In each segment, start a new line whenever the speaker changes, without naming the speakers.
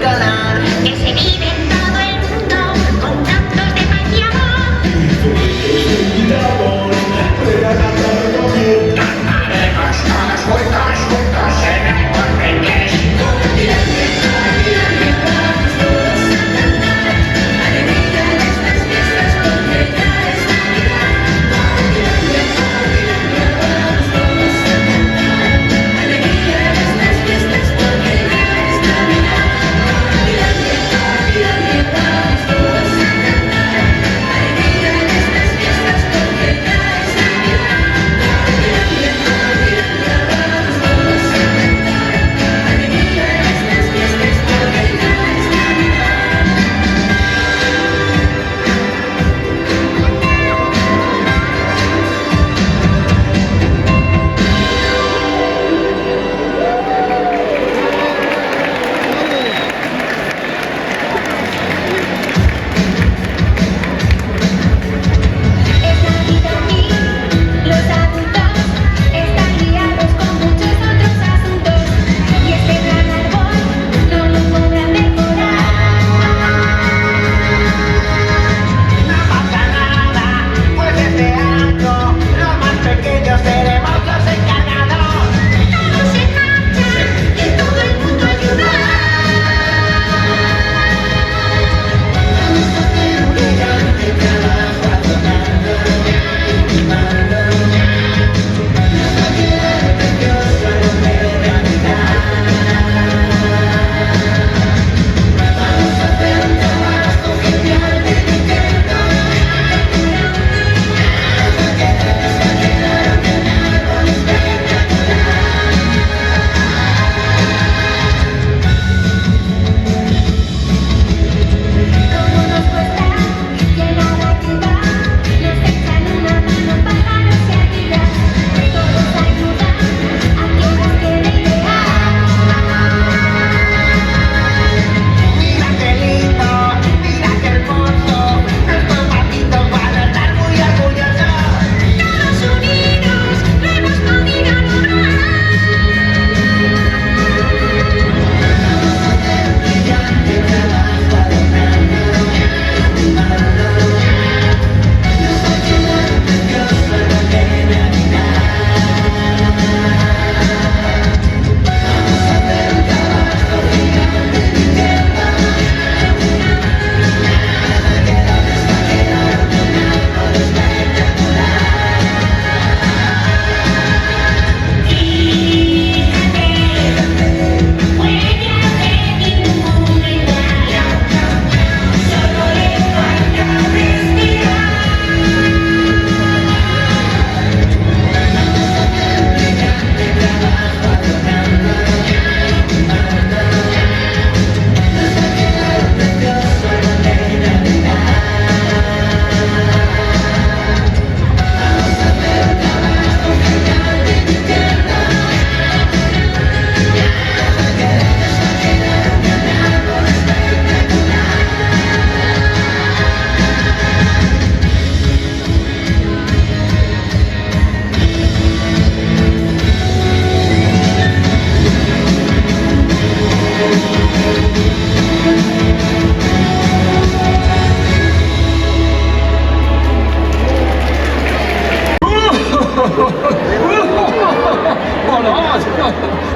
controlar.
Que se vive en todo el mundo con tantos de paz y amor.
Cantaremos todos juntos en el porvenir.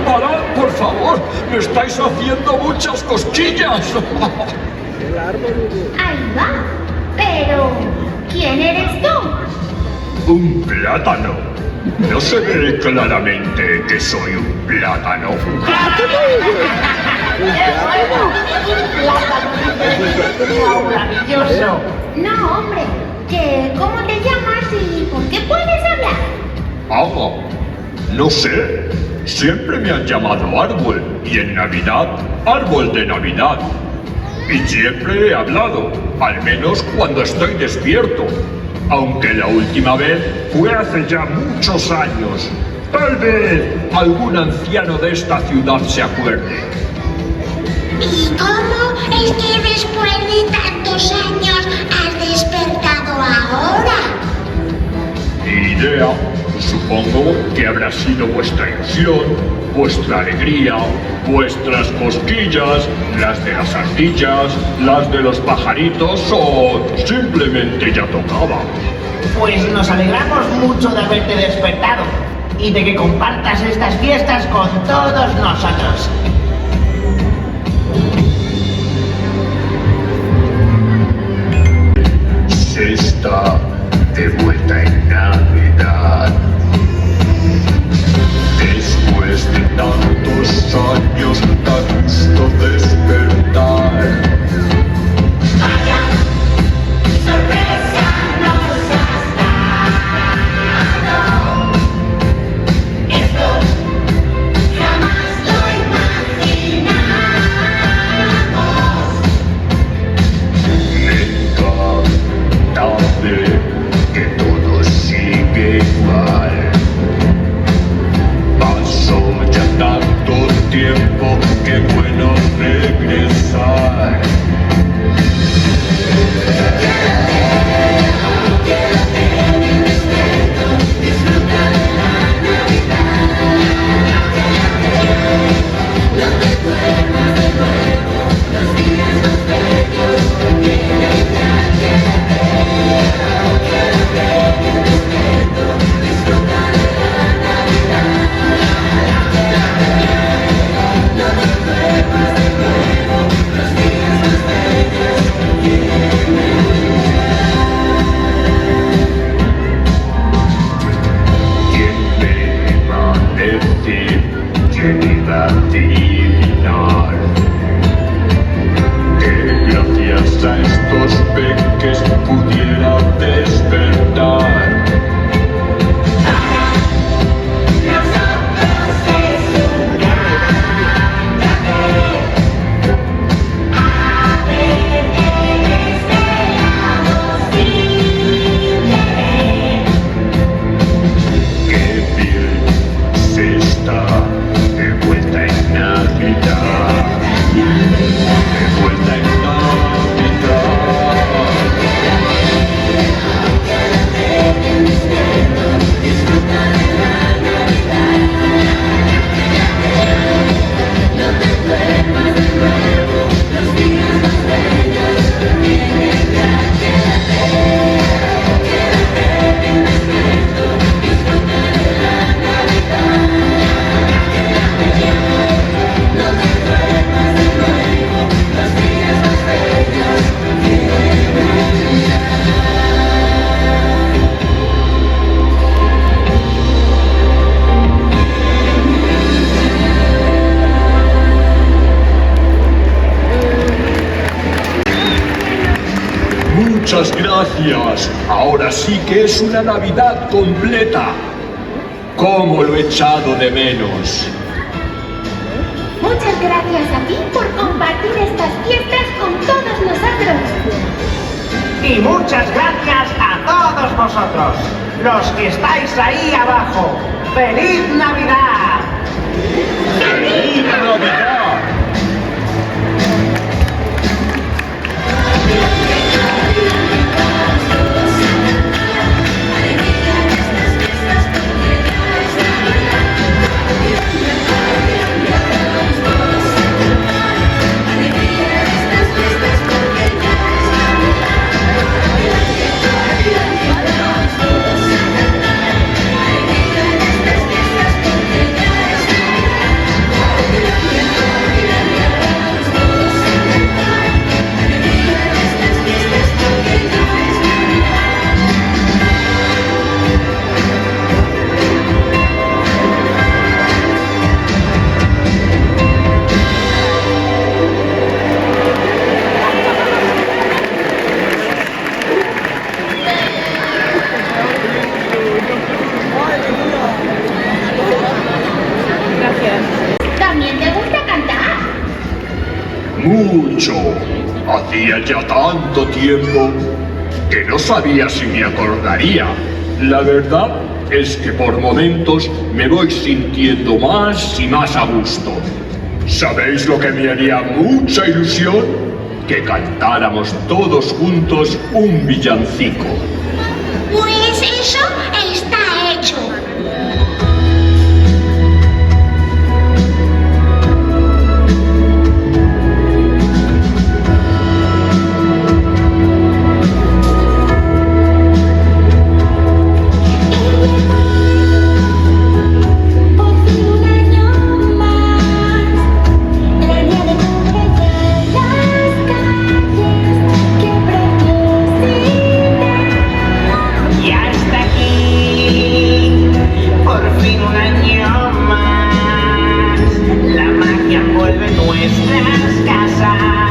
¡Parad, por favor! ¡Me estáis haciendo muchas cosquillas!
Ahí va. Pero, ¿quién eres tú?
¡Un plátano! ¿No se ve claramente que soy un plátano?
Maravilloso.
No, hombre. ¿Cómo te llamas y por qué puedes hablar?
¡Agua! No sé. Siempre me han llamado árbol y en Navidad, árbol de Navidad. Y siempre he hablado, al menos cuando estoy despierto. Aunque la última vez fue hace ya muchos años. Tal vez algún anciano de esta ciudad se acuerde.
¿Y cómo es que después de tantos años has despertado ahora?
Ni idea. Supongo que habrá sido vuestra ilusión, vuestra alegría, vuestras cosquillas, las de las ardillas, las de los pajaritos o simplemente ya tocaba.
Pues nos alegramos mucho de haberte despertado y de que compartas estas fiestas con todos nosotros.
Se está de vuelta en Navidad. Después de tantos años, da gusto despertar.
Vaya sorpresa nos has dado. Esto jamás lo imaginamos.
Nunca tarde que todo sigue igual. Pasó ya tanto tiempo que bueno regresar. Muchas gracias. Ahora sí que es una Navidad completa. ¿Cómo lo he echado de menos?
Muchas gracias a ti por compartir estas fiestas con todos nosotros.
Y muchas gracias a todos vosotros, los que estáis ahí abajo. ¡Feliz Navidad!
¡Feliz Navidad! Mucho. Hacía ya tanto tiempo que no sabía si me acordaría. La verdad es que por momentos me voy sintiendo más y más a gusto. ¿Sabéis lo que me haría mucha ilusión? Que cantáramos todos juntos un villancico.
Pues eso está hecho.
casa.